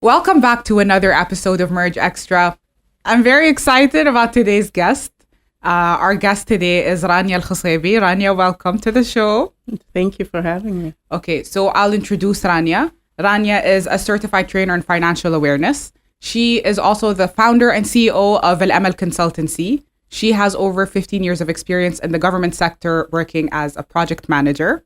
Welcome back to another episode of Merge Extra. I'm very excited about today's guest. Our guest today is Rania Al Khusaibi. Rania, welcome to the show. Thank you for having me. Okay, so I'll introduce Rania. Rania is a certified trainer in financial awareness. She is also the founder and CEO of Al Amal Consultancy. She has over 15 years of experience in the government sector working as a project manager.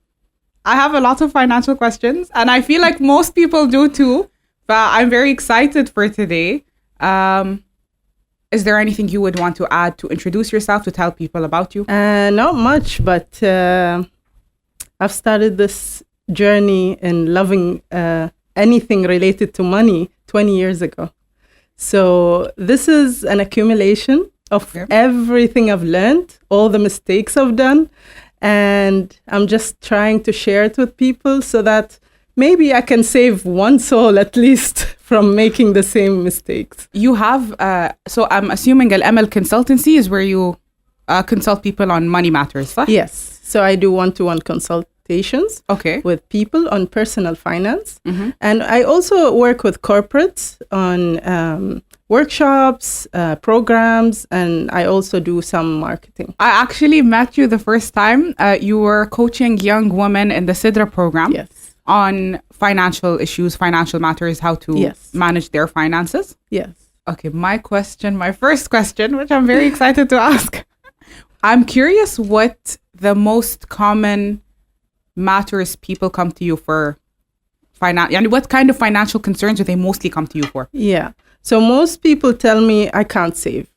I have a lot of financial questions, and I feel like most people do too. But I'm very excited for today. Is there anything you would want to add to introduce yourself, to tell people about you? Not much, but I've started this journey in loving anything related to money 20 years ago. So this is an accumulation of everything I've learned, all the mistakes I've done, and I'm just trying to share it with people so that maybe I can save one soul at least from making the same mistakes. You have, so I'm assuming Al Amal Consultancy is where you consult people on money matters, right? Yes. So I do one-to-one consultations with people on personal finance. Mm-hmm. And I also work with corporates on workshops, programs, and I also do some marketing. I actually met you the first time. You were coaching young women in the Sidra program. Yes. On financial issues, financial matters, how to manage their finances. Yes. Okay, my first question, which I'm very excited to ask. I'm curious what the most common matters people come to you for and what kind of financial concerns do they mostly come to you for? Yeah. So most people tell me I can't save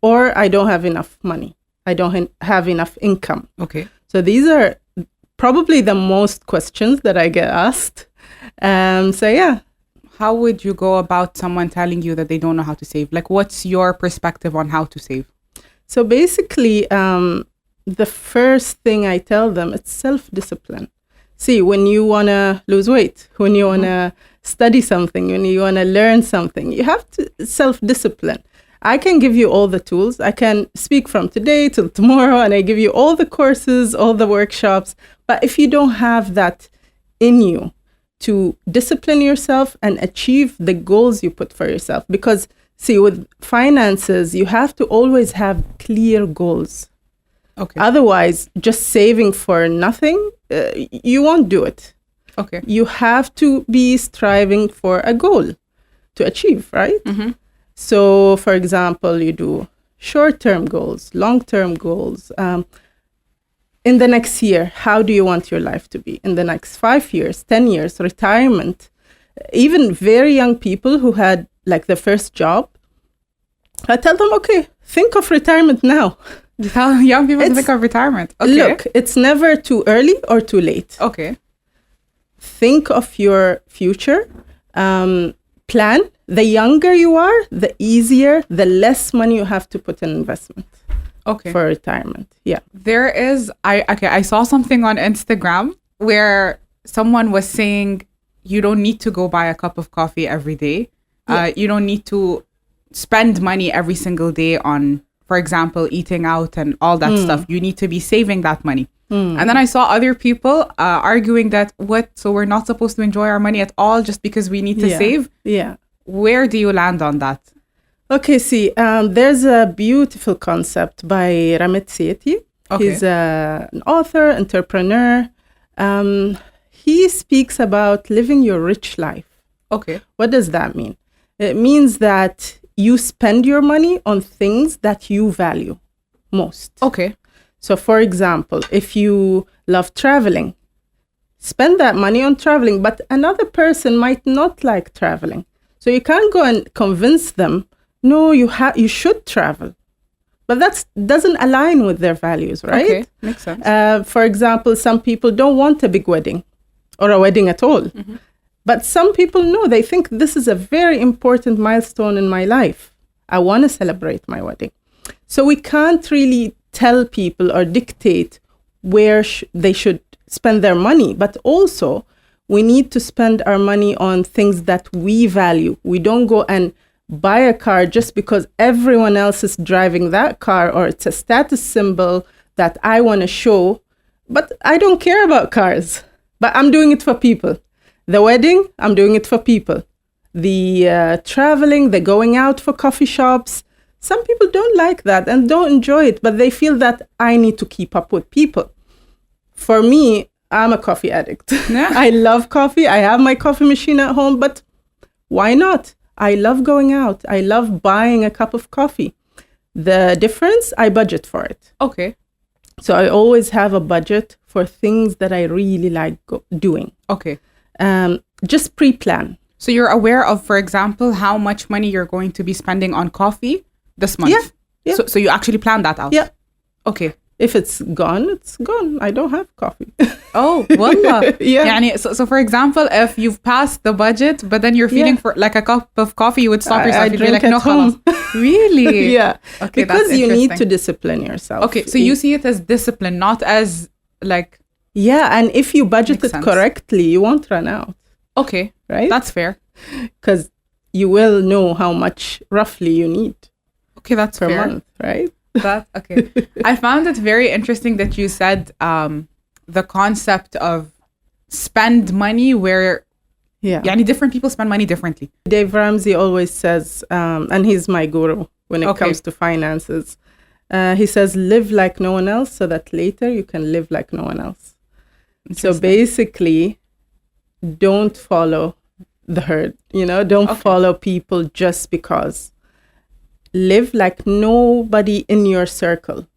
or I don't have enough money. I don't have enough income. Okay. So these are probably the most questions that I get asked. How would you go about someone telling you that they don't know how to save? Like, what's your perspective on how to save? So basically, the first thing I tell them, it's self-discipline. See, when you want to lose weight, when you want to study something, when you want to learn something, you have to self-discipline. I can give you all the tools. I can speak from today till tomorrow and I give you all the courses, all the workshops. But if you don't have that in you to discipline yourself and achieve the goals you put for yourself, because see, with finances, you have to always have clear goals. Okay. Otherwise, just saving for nothing, you won't do it. Okay. You have to be striving for a goal to achieve, right? Mm-hmm. So, for example, you do short-term goals, long-term goals. In the next year, how do you want your life to be? In the next 5 years, 10 years, retirement. Even very young people who had like the first job, I tell them, okay, think of retirement now. You tell young people to think of retirement. Okay. Look, it's never too early or too late. Okay. Think of your future. Plan. The younger you are, the easier, the less money you have to put in investment. Okay. For retirement. Yeah. There is, I saw something on Instagram where someone was saying you don't need to go buy a cup of coffee every day. Yeah. You don't need to spend money every single day on, for example, eating out and all that stuff. You need to be saving that money. And then I saw other people arguing that so we're not supposed to enjoy our money at all just because we need to save? Yeah. Where do you land on that? Okay, see, there's a beautiful concept by Ramit Sethi. Okay. He's an author, entrepreneur. He speaks about living your rich life. Okay. What does that mean? It means that you spend your money on things that you value most. Okay. So, for example, if you love traveling, spend that money on traveling, but another person might not like traveling. So you can't go and convince them, no, you should travel. But that doesn't align with their values, right? Okay, makes sense. For example, some people don't want a big wedding or a wedding at all. Mm-hmm. But some people know, they think this is a very important milestone in my life. I want to celebrate my wedding. So we can't really tell people or dictate where they should spend their money, but also we need to spend our money on things that we value. We don't go and buy a car just because everyone else is driving that car or it's a status symbol that I want to show, but I don't care about cars, but I'm doing it for people. The wedding, I'm doing it for people. the traveling, the going out for coffee shops. Some people don't like that and don't enjoy it, but they feel that I need to keep up with people. For me, I'm a coffee addict. Yeah. I love coffee. I have my coffee machine at home, but why not? I love going out. I love buying a cup of coffee. The difference, I budget for it. Okay. So I always have a budget for things that I really like doing. Okay. Just pre-plan. So you're aware of, for example, how much money you're going to be spending on coffee this month? Yeah. So you actually plan that out? Yeah. Okay. If it's gone, it's gone. I don't have coffee. Oh, wallah. Yeah. يعني, so for example, if you've passed the budget, but then you're feeling for like a cup of coffee, you would stop yourself. You'd be like, no, home. Really? Yeah. Okay, because that's you need interesting. to discipline yourself. Okay, so you see it as discipline, not as like... Yeah, and if you budget Makes it sense. correctly, you won't run out, Okay, right? that's fair. Because you will know how much roughly you need Okay, that's per fair. month, right? That okay. I found it very interesting that you said the concept of spend money where Yeah. يعني different people spend money differently. Dave Ramsey always says, and he's my guru when it Okay. comes to finances. He says, live like no one else so that later you can live like no one else. So Interesting. basically, don't follow the herd, don't Okay. follow people just because. Live like nobody in your circle.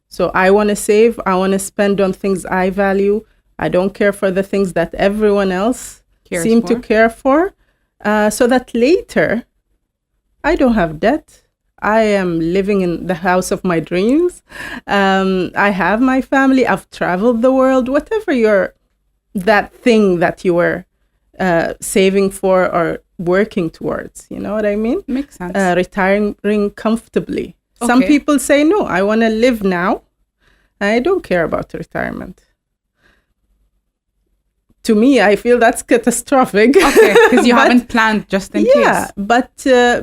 So I want to save, I want to spend on things I value. I don't care for the things that everyone else Cares seem for. to care for. So that later, I don't have debt. I am living in the house of my dreams. I have my family. I've traveled the world. Whatever that thing that you were saving for or working towards, you know what I mean? Makes sense. Retiring comfortably. Some Okay. people say, no, I want to live now. I don't care about retirement. To me, I feel that's catastrophic. Okay, because you But- haven't planned just in yeah, case. but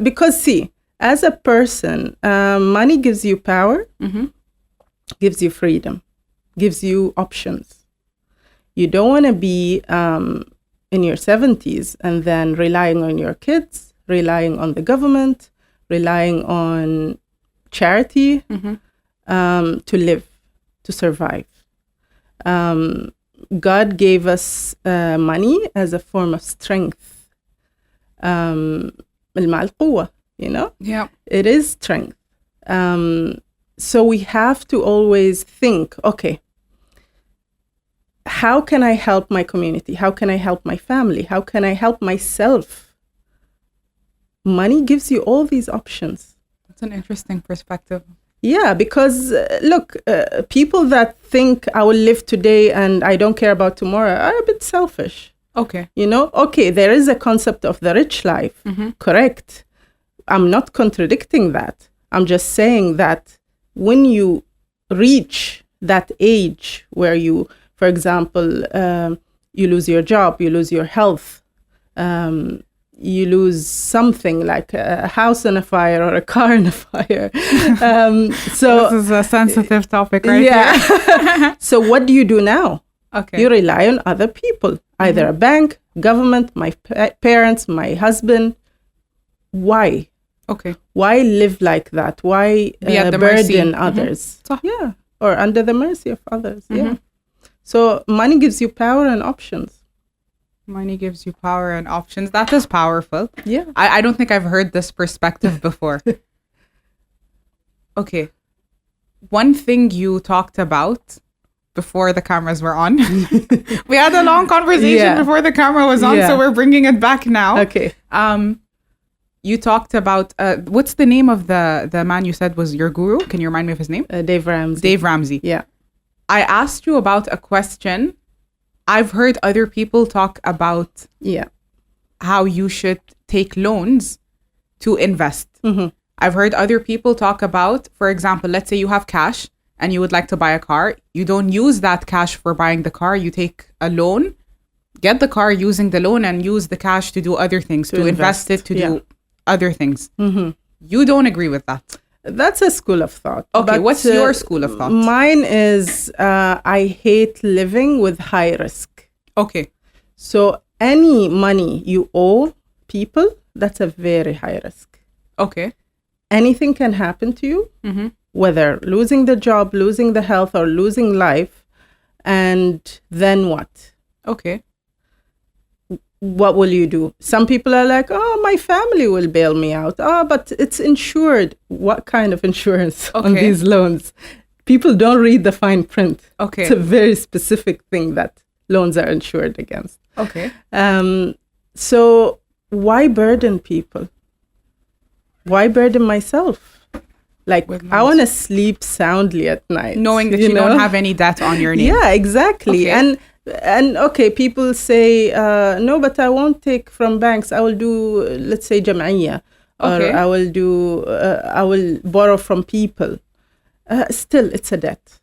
because see, as a person, money gives you power, gives you freedom, gives you options. You don't want to be in your 70s and then relying on your kids, relying on the government, relying on charity to live, to survive. God gave us money as a form of strength. المال قوة, Yeah. it is strength. So we have to always think, okay, how can I help my community? How can I help my family? How can I help myself? Money gives you all these options. That's an interesting perspective. Yeah, because look, people that think I will live today and I don't care about tomorrow are a bit selfish. Okay. Okay, there is a concept of the rich life, correct. I'm not contradicting that. I'm just saying that when you reach that age where you, for example, you lose your job, you lose your health, you lose something like a house on a fire or a car on a fire. So This is a sensitive topic, right? yeah. So what do you do now? Okay. You rely on other people, either a bank, government, my parents, my husband. Why? Okay. Why live like that? Why Be at the burden mercy. others? صح. Yeah, or under the mercy of others. Yeah. So money gives you power and options. Money gives you power and options. That is powerful. Yeah. I don't think I've heard this perspective before. Okay. One thing you talked about before the cameras were on. We had a long conversation Yeah. before the camera was on, Yeah. so we're bringing it back now. Okay. You talked about, what's the name of the man you said was your guru? Can you remind me of his name? Dave Ramsey. Dave Ramsey. Yeah. I asked you about a question. I've heard other people talk about Yeah. how you should take loans to invest. I've heard other people talk about, for example, let's say you have cash and you would like to buy a car. You don't use that cash for buying the car. You take a loan, get the car using the loan and use the cash to do other things, to invest it, to do other things. You don't agree with that. That's a school of thought. Okay, But, what's your school of thought? Mine is I hate living with high risk. Okay. So any money you owe people that's a very high risk. Okay. Anything can happen to you, whether losing the job, losing the health, or losing life. And then what? Okay. What will you do? Some people are like, oh, my family will bail me out. Oh, but it's insured. What kind of insurance on these loans? People don't read the fine print. Okay. It's a very specific thing that loans are insured against. Okay. So why burden people? Why burden myself? Like, I want to sleep soundly at night. Knowing that you don't have any debt on your name. Yeah, exactly. Okay. And okay, people say, no, but I won't take from banks. I will do, let's say, jam'iyya. Or I will borrow from people. Still, it's a debt.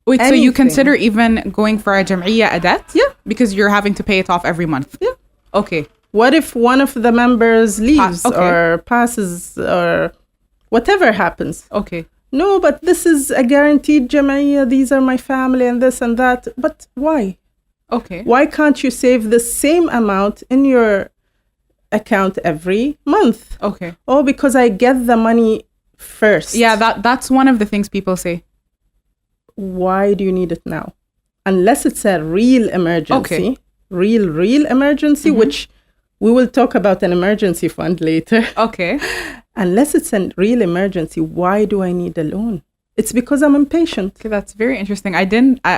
Wait, so you consider even going for a jam'iyya a debt? Yeah. Because you're having to pay it off every month? Yeah. Okay. What if one of the members leaves or passes or whatever happens? Okay. No, but this is a guaranteed jam'iyya. These are my family and this and that. But why? Okay. Why can't you save the same amount in your account every month? Okay. Oh, because I get the money first. Yeah, that's one of the things people say. Why do you need it now? Unless it's a real emergency. Okay. Real emergency, which we will talk about an emergency fund later. Okay. Unless it's a real emergency, why do I need a loan? It's because I'm impatient. Okay, that's very interesting.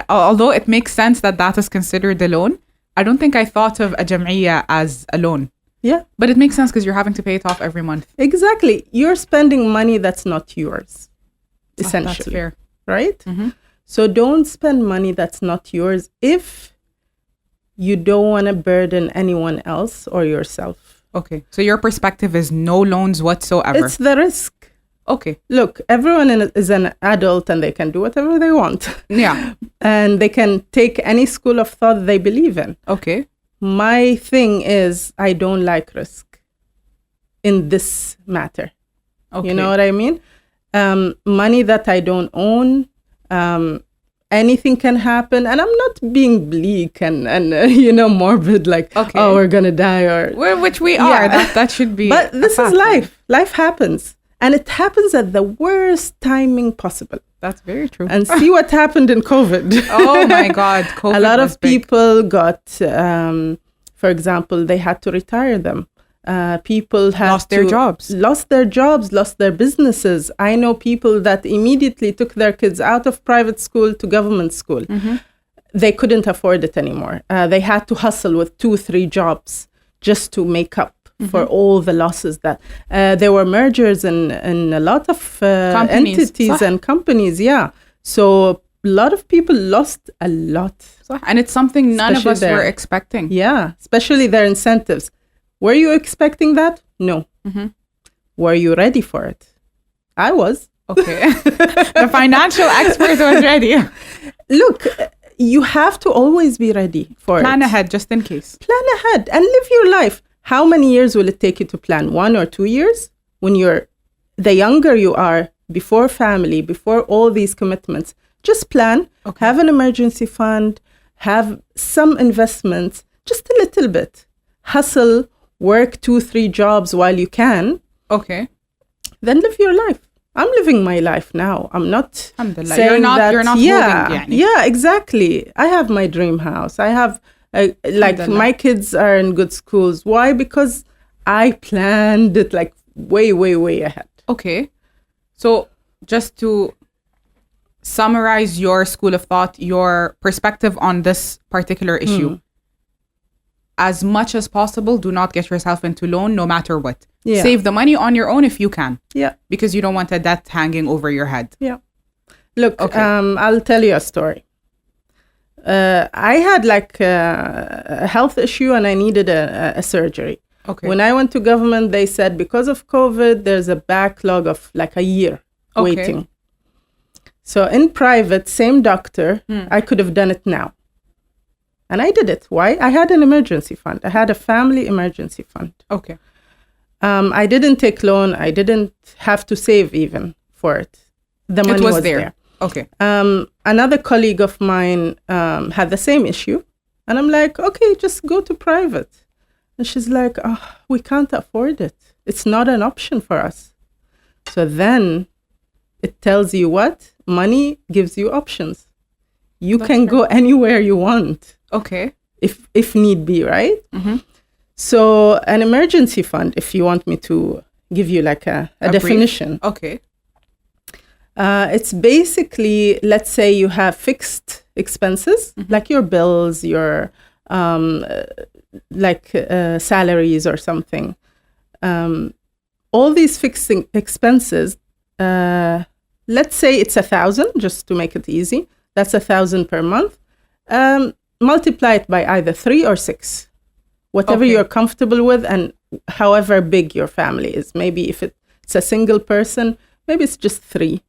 Although it makes sense that is considered a loan, I don't think I thought of a jam'iyya as a loan. Yeah. But it makes sense because you're having to pay it off every month. Exactly. You're spending money that's not yours, essentially. That's fair. Right? So don't spend money that's not yours if you don't want to burden anyone else or yourself. Okay. So your perspective is no loans whatsoever. It's the risk. Okay. Look, everyone is an adult and they can do whatever they want. Yeah. And they can take any school of thought they believe in. Okay. My thing is, I don't like risk in this matter. Okay. You know what I mean? Money that I don't own, anything can happen. And I'm not being bleak and morbid, like, oh, we're going to die or... Which we are. That should be... But this is life. Life happens. And it happens at the worst timing possible. That's very true. And see what happened in COVID. Oh my God, COVID. A lot of people got, for example, they had to retire them. People had lost their jobs, lost their businesses. I know people that immediately took their kids out of private school to government school. They couldn't afford it anymore. They had to hustle with 2-3 jobs just to make up for all the losses that there were mergers in a lot of entities and companies. Yeah. So a lot of people lost a lot. And it's something none of us were expecting. Yeah. Especially their incentives. Were you expecting that? No. Were you ready for it? I was. Okay. The financial expert was ready. Look, you have to always be ready for Plan ahead, just in case. Plan ahead and live your life. How many years will it take you to plan? 1 or 2 years? When the younger you are, before family, before all these commitments, just plan, have an emergency fund, have some investments, just a little bit. Hustle, work 2-3 jobs while you can. Okay. Then live your life. I'm living my life now. I'm not saying you're not holding. Yeah, exactly. I have my dream house. I have... my kids are in good schools. Why? Because I planned it like way, way, way ahead. Okay. So just to summarize your school of thought, your perspective on this particular issue, as much as possible, do not get yourself into loan no matter what. Yeah. Save the money on your own if you can. Yeah. Because you don't want a debt hanging over your head. Yeah. Look, I'll tell you a story. I had a health issue and I needed a surgery. Okay. When I went to government, they said because of COVID, there's a backlog of a year waiting. So in private, same doctor, I could have done it now. And I did it. Why? I had an emergency fund. I had a family emergency fund. Okay. I didn't take loan. I didn't have to save even for it. The money was there. Okay. Another colleague of mine had the same issue. And I'm like, okay, just go to private. And she's like, oh, we can't afford it. It's not an option for us. So then it tells you what? Money gives you options. You can go anywhere you want. Okay. If need be, right? Mm-hmm. So an emergency fund, if you want me to give you like a definition. Brief. Okay. It's basically, let's say you have fixed expenses, like your bills, your salaries or something. All these fixed expenses, let's say it's 1,000, just to make it easy. That's 1,000 per month. Multiply it by either 3 or 6, whatever you're comfortable with, and however big your family is. Maybe if it's a single person, maybe it's just 3.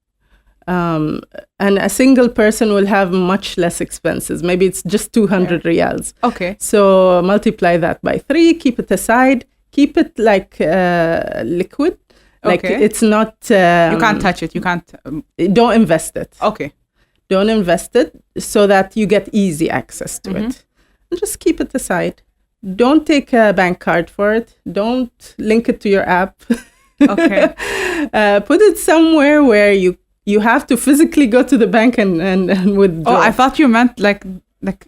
And a single person will have much less expenses. Maybe it's just 200 riyals. Okay. So multiply that by 3, keep it aside, keep it like liquid. Like it's not... you can't touch it. You can't... don't invest it. Okay. Don't invest it so that you get easy access to it. And just keep it aside. Don't take a bank card for it. Don't link it to your app. Okay. Put it somewhere where you have to physically go to the bank and withdraw. Oh, I thought you meant like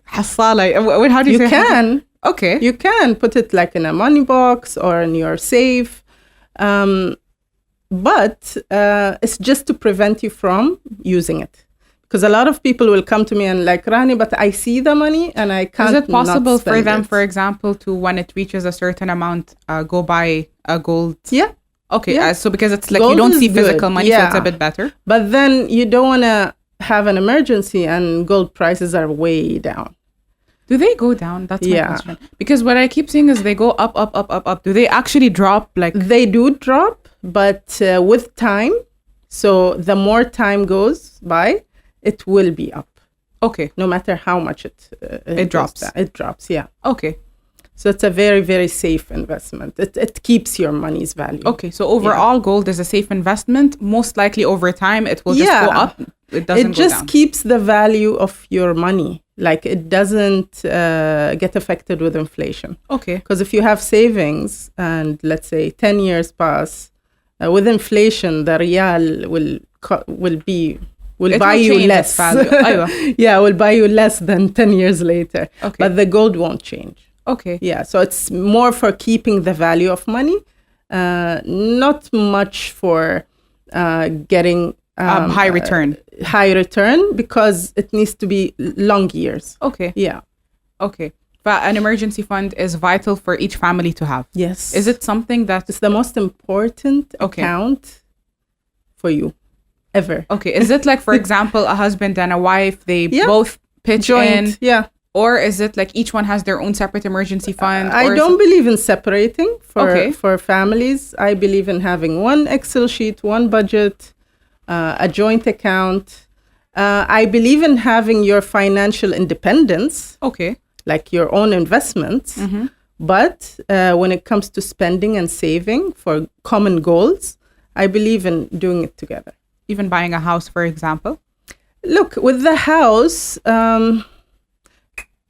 hasala. How do you say? You can. Okay. You can put it like in a money box or in your safe. But it's just to prevent you from using it. Because a lot of people will come to me and like, Rani, but I see the money and I can't. Is it possible not for them, it. for example, to when it reaches a certain amount, go buy a gold? Yeah. Okay. Yeah. So because it's like Gold you don't is see physical good. money, so it's a bit better. But then you don't want to have an emergency and gold prices are way down. Do they go down? That's my question. Because what I keep seeing is they go up, up, up, up, up. Do they actually drop? Like they do drop, but with time. So the more time goes by, it will be up. Okay. No matter how much it drops. It drops, yeah. Okay. So it's a very, very safe investment. It keeps your money's value. Okay. So overall, gold is a safe investment. Most likely over time, it will just go up. It doesn't go down. It just keeps the value of your money. Like it doesn't get affected with inflation. Okay. Because if you have savings and let's say 10 years pass, with inflation, the riyal will buy you less. Yeah, will buy you less than 10 years later. Okay. But the gold won't change. Okay. Yeah, so it's more for keeping the value of money, not much for getting high return. High return because it needs to be long years. Okay. Yeah. Okay. But an emergency fund is vital for each family to have. Yes. Is it something that... It's the most important account for you ever. Okay. Is it like, for example, a husband and a wife, they both pitch in? Yeah. Or is it like each one has their own separate emergency fund? I don't believe in separating for families. I believe in having one Excel sheet, one budget, a joint account. I believe in having your financial independence. Okay. Like your own investments. Mm-hmm. But when it comes to spending and saving for common goals, I believe in doing it together. Even buying a house, for example? Look, with the house...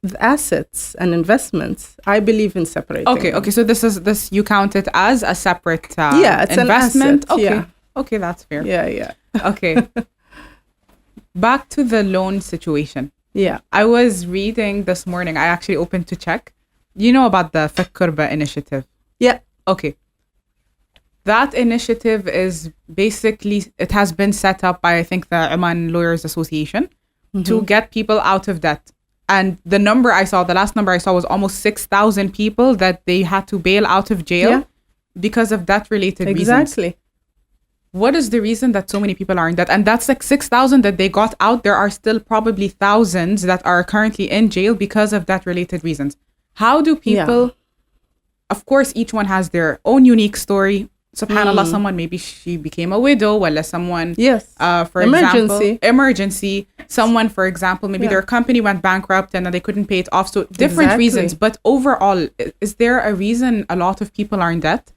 the assets and investments, I believe in separating. Okay. So this you count it as a separate it's investment. An asset, Okay, that's fair. Yeah. Okay. Back to the loan situation. Yeah. I was reading this morning. I actually opened to check. You know about the Fakkurba initiative? Yeah. Okay. That initiative is basically, it has been set up by, I think, the Oman Lawyers Association to get people out of debt. And the last number I saw was almost 6,000 people that they had to bail out of jail because of debt-related reasons. Exactly. What is the reason that so many people are in debt? And that's like 6,000 that they got out. There are still probably thousands that are currently in jail because of debt-related reasons. How do people... Of course, each one has their own unique story. SubhanAllah, someone, maybe she became a widow, or someone, for emergency. Someone, for example, maybe their company went bankrupt and then they couldn't pay it off. So different reasons. But overall, is there a reason a lot of people are in debt?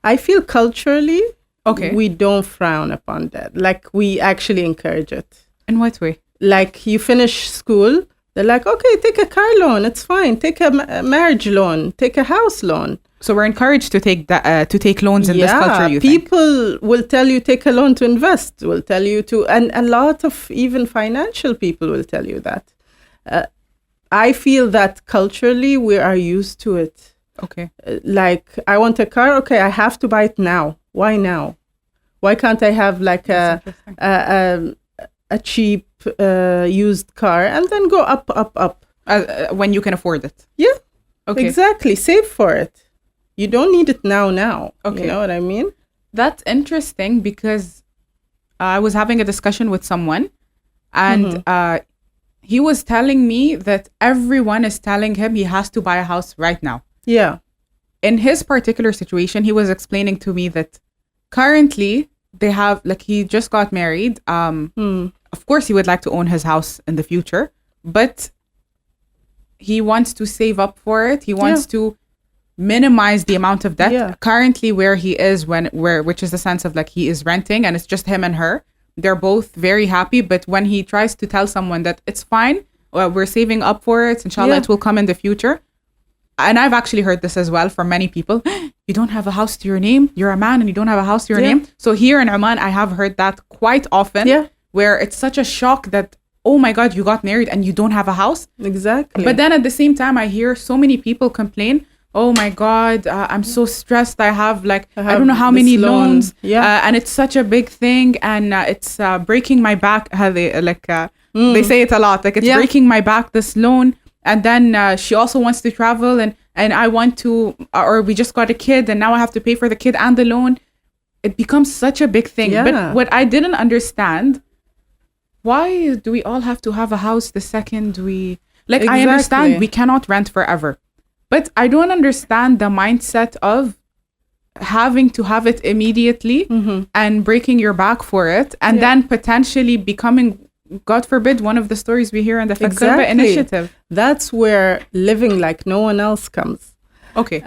I feel culturally, we don't frown upon debt. Like we actually encourage it. In what way? Like you finish school, They're like, okay, take a car loan. It's fine. Take a marriage loan. Take a house loan. So we're encouraged to take loans in this culture, you think? People will tell you take a loan to invest, will tell you to, and a lot of even financial people will tell you that. I feel that culturally we are used to it. Okay. Like, I want a car, okay, I have to buy it now. Why now? Why can't I have like a cheap used car and then go up? When you can afford it. Yeah, okay. Exactly. Save for it. You don't need it now. Okay. You know what I mean? That's interesting because I was having a discussion with someone and he was telling me that everyone is telling him he has to buy a house right now. Yeah. In his particular situation, he was explaining to me that currently they have, like, he just got married. Of course, he would like to own his house in the future, but he wants to save up for it. He wants to minimize the amount of debt. Currently, where he is, which is the sense of like he is renting and it's just him and her. They're both very happy, but when he tries to tell someone that it's fine, we're saving up for it, inshallah, it will come in the future. And I've actually heard this as well from many people. You don't have a house to your name. You're a man and you don't have a house to your name. So here in Oman, I have heard that quite often, where it's such a shock that, oh my God, you got married and you don't have a house. Exactly. But then at the same time, I hear so many people complain, oh my God, I'm so stressed. I have I don't know how many loans. And it's such a big thing. And it's breaking my back. They say it a lot. Like, it's breaking my back, this loan. And then she also wants to travel and I want to, or we just got a kid and now I have to pay for the kid and the loan. It becomes such a big thing. But what I didn't understand, why do we all have to have a house the second we... I understand we cannot rent forever. But I don't understand the mindset of having to have it immediately and breaking your back for it and then potentially becoming, God forbid, one of the stories we hear in the Fakirba initiative. That's where living like no one else comes. Okay.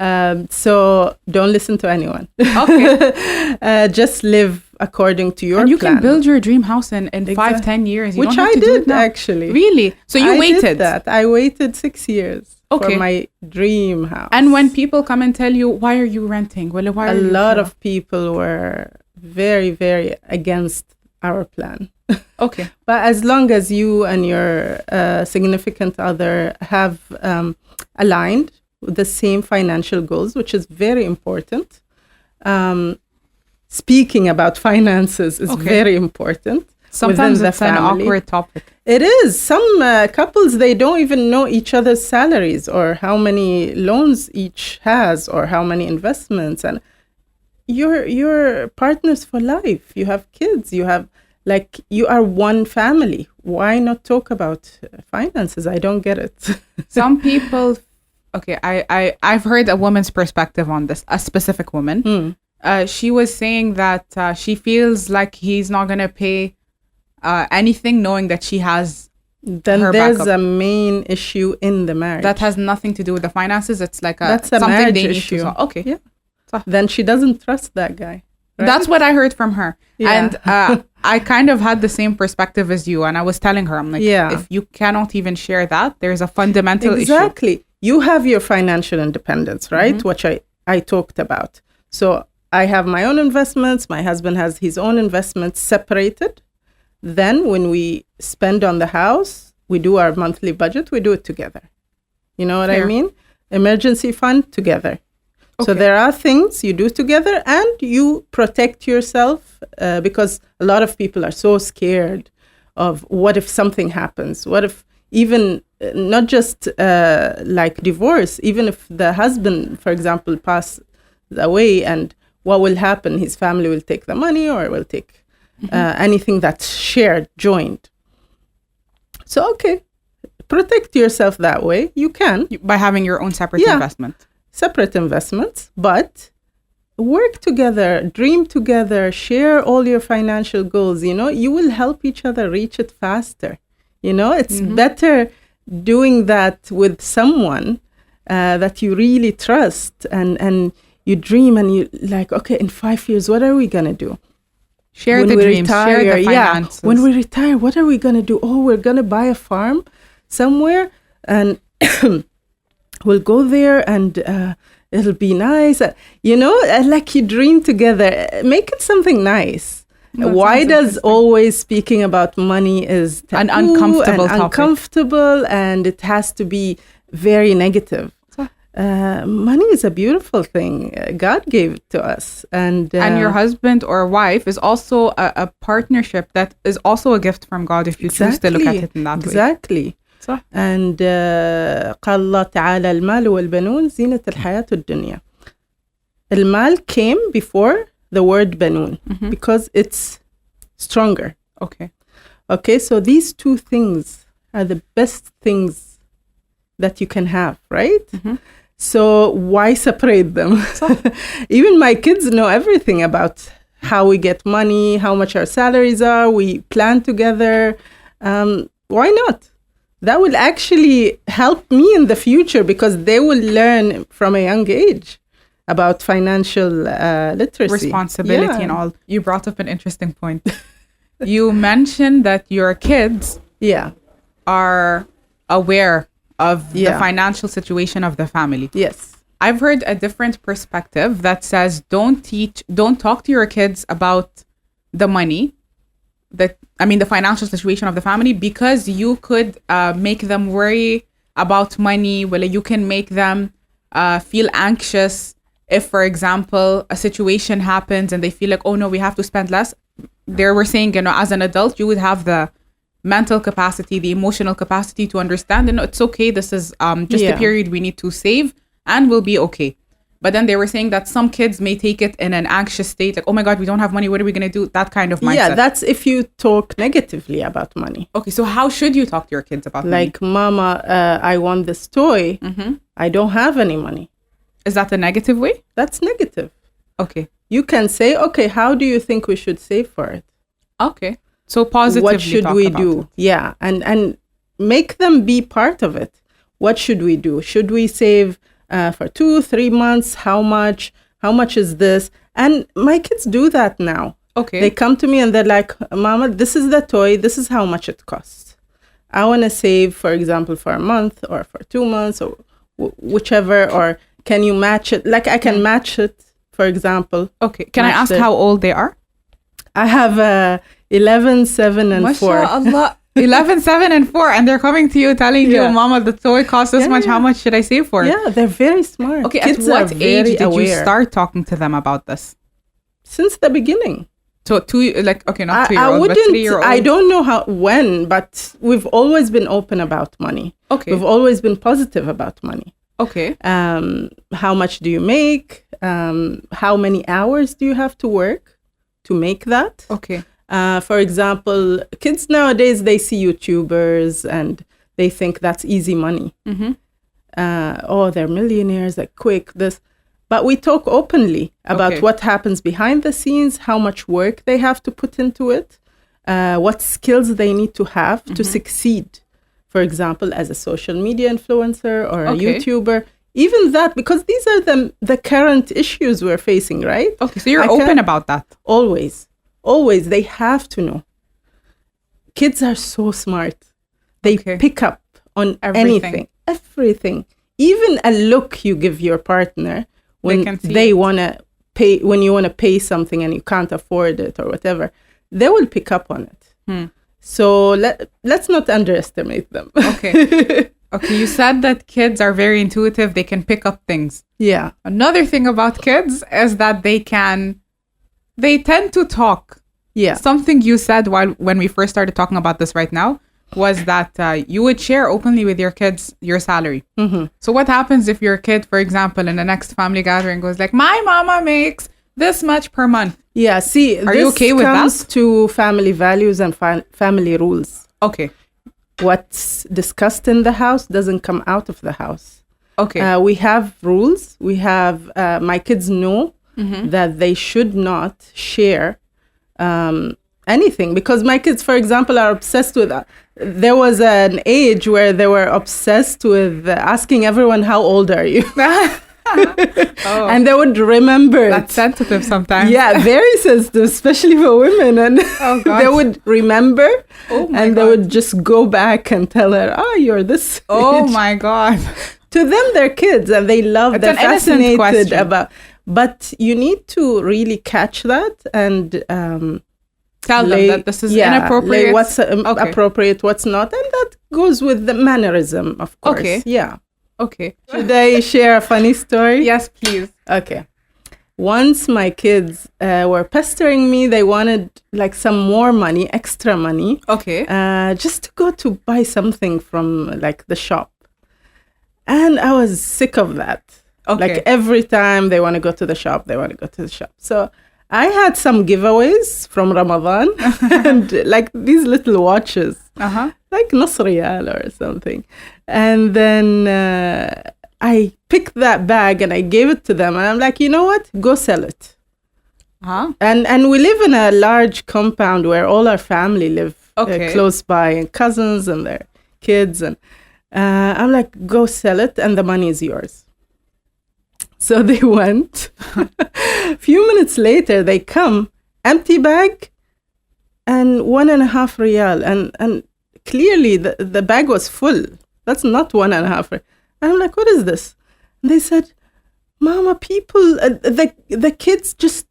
So don't listen to anyone. Okay. Just live according to your plan. And you can build your dream house in 5-10 years. You Which don't have I to did do it now. actually. Really? So you waited? Did that. I waited 6 years for my dream house. And when people come and tell you, why are you renting? Well, a lot of people were very, very against our plan. Okay. But as long as you and your significant other have aligned with the same financial goals, which is very important. Speaking about finances is very important. Sometimes it's an awkward topic. It is. Some couples, they don't even know each other's salaries or how many loans each has or how many investments. And you're partners for life. You have kids. You have, you are one family. Why not talk about finances? I don't get it. Some people... Okay, I've heard a woman's perspective on this, a specific woman. She was saying that she feels like he's not going to pay anything knowing that she has then her there's backup. A main issue in the marriage. That has nothing to do with the finances. It's like That's a something marriage they need issue. to solve. Okay. Yeah. Then she doesn't trust that guy. Right? That's what I heard from her. Yeah. And I kind of had the same perspective as you. And I was telling her, I'm like, if you cannot even share that, there's a fundamental issue. Exactly. You have your financial independence, right? Which I talked about. So I have my own investments. My husband has his own investments separated. Then when we spend on the house, we do our monthly budget, we do it together. You know what I mean? Emergency fund together. Okay. So there are things you do together and you protect yourself because a lot of people are so scared of what if something happens? What if even not just like divorce, even if the husband, for example, passes away and what will happen? His family will take the money or will take anything that's shared, joined. So, okay, protect yourself that way. You can. By having your own separate investment. Separate investments, but work together, dream together, share all your financial goals. You know, you will help each other reach it faster. You know, it's better doing that with someone that you really trust and you dream and you like, okay, in 5 years, what are we going to do? Share the dreams, share the finances. When we retire, what are we going to do? Oh, we're going to buy a farm. somewhere, and we'll go there, and it'll be nice. Like you dream together. Make it something nice. Why does always speaking about money is taboo, an uncomfortable topic? Uncomfortable, and it has to be very negative. Money is a beautiful thing. God gave it to us, and your husband or wife is also a partnership that is also a gift from God if you choose to look at it in that way. Exactly. صح. And قال الله تعالى المال والبنون زينة الحياة الدنيا. المال came before the word بنون because it's stronger. Okay, so these two things are the best things that you can have, right? So why separate them? Even my kids know everything about how we get money, how much our salaries are. We plan together. Why not? That will actually help me in the future because they will learn from a young age about financial literacy. Responsibility and all. You brought up an interesting point. You mentioned that your kids are aware of the financial situation of the family. Yes. I've heard a different perspective that says don't talk to your kids about the money, the financial situation of the family, because you could make them worry about money. Well, you can make them feel anxious if, for example, a situation happens and they feel like, oh no, we have to spend less. They were saying, as an adult, you would have the mental capacity, the emotional capacity to understand, and it's okay. This is just a period we need to save and we'll be okay. But then they were saying that some kids may take it in an anxious state, like, oh my God, we don't have money. What are we going to do? That kind of mindset. Yeah, that's if you talk negatively about money. Okay, so how should you talk to your kids about money? Like, Mama, I want this toy. I don't have any money. Is that the negative way? That's negative. Okay. You can say, okay, how do you think we should save for it? Okay. So positively what should we do? Yeah, and make them be part of it. What should we do? Should we save for 2-3 months? How much? How much is this? And my kids do that now. Okay. They come to me and they're like, Mama, this is the toy. This is how much it costs. I want to save, for example, for a month or for 2 months or whichever. Or can you match it? Like I can match it, for example. Okay. Can I ask how old they are? I have 11, 7, and 4. MashaAllah. 11, 7, and 4. And they're coming to you telling you, Mama, the toy costs this much. How much should I save for it? Yeah, they're very smart. Okay, kids at what age did you start talking to them about this? Since the beginning. So not 2-year-old, but 3-year-old. I don't know when, but we've always been open about money. Okay. We've always been positive about money. Okay. How much do you make? How many hours do you have to work to make that? Okay. For example, kids nowadays, they see YouTubers and they think that's easy money. They're millionaires, like quick, this. But we talk openly about what happens behind the scenes, how much work they have to put into it, what skills they need to have to succeed. For example, as a social media influencer or a YouTuber. Even that, because these are the current issues we're facing, right? Okay, so you're open about that. Always, they have to know. Kids are so smart. They pick up on everything. Even a look you give your partner when they want to pay, when you want to pay something and you can't afford it or whatever, they will pick up on it. So let's not underestimate them. Okay. Okay, you said that kids are very intuitive. They can pick up things. Yeah. Another thing about kids is that they tend to talk. Yeah. Something you said when we first started talking about this right now was that you would share openly with your kids your salary. So what happens if your kid, for example, in the next family gathering goes like, my mama makes this much per month? Yeah, see, are you okay with that? This comes to family values and family rules. Okay. What's discussed in the house doesn't come out of the house. Okay. We have rules. We have, my kids know that they should not share anything, because my kids, for example, are obsessed with there was an age where they were obsessed with asking everyone, how old are you? Oh, And they would remember that's it. sensitive sometimes. Yeah, very sensitive, especially for women. And Oh, God. they would remember, Oh, my and they God. would just go back and tell her, "Oh, you're this Oh, age." my God. To them, they're kids, and they love. It's They're an innocent fascinated question. about. But you need to really catch that and Tell them that this is inappropriate. lay what's Okay. appropriate, what's not, and that goes with the mannerism, of course. Okay. Yeah. Okay. Should I share a funny story? Yes, please. Okay. Once my kids were pestering me, they wanted like some more money, extra money, Okay. just to go to buy something from like the shop. And I was sick of that. Okay. Like every time they want to go to the shop, they want to go to the shop. So I had some giveaways from Ramadan and like these little watches, Uh-huh. like Nus Riyal or something. And then I picked that bag and I gave it to them. And I'm like, you know what? Go sell it. Uh-huh. And we live in a large compound where all our family live Okay. close by, and cousins and their kids. And I'm like, go sell it and the money is yours. So they went. A few minutes later, they come, empty bag and 1.5 riyal. And clearly the bag was full. That's not 1.5. And I'm like, what is this? And they said, Mama, people, the kids just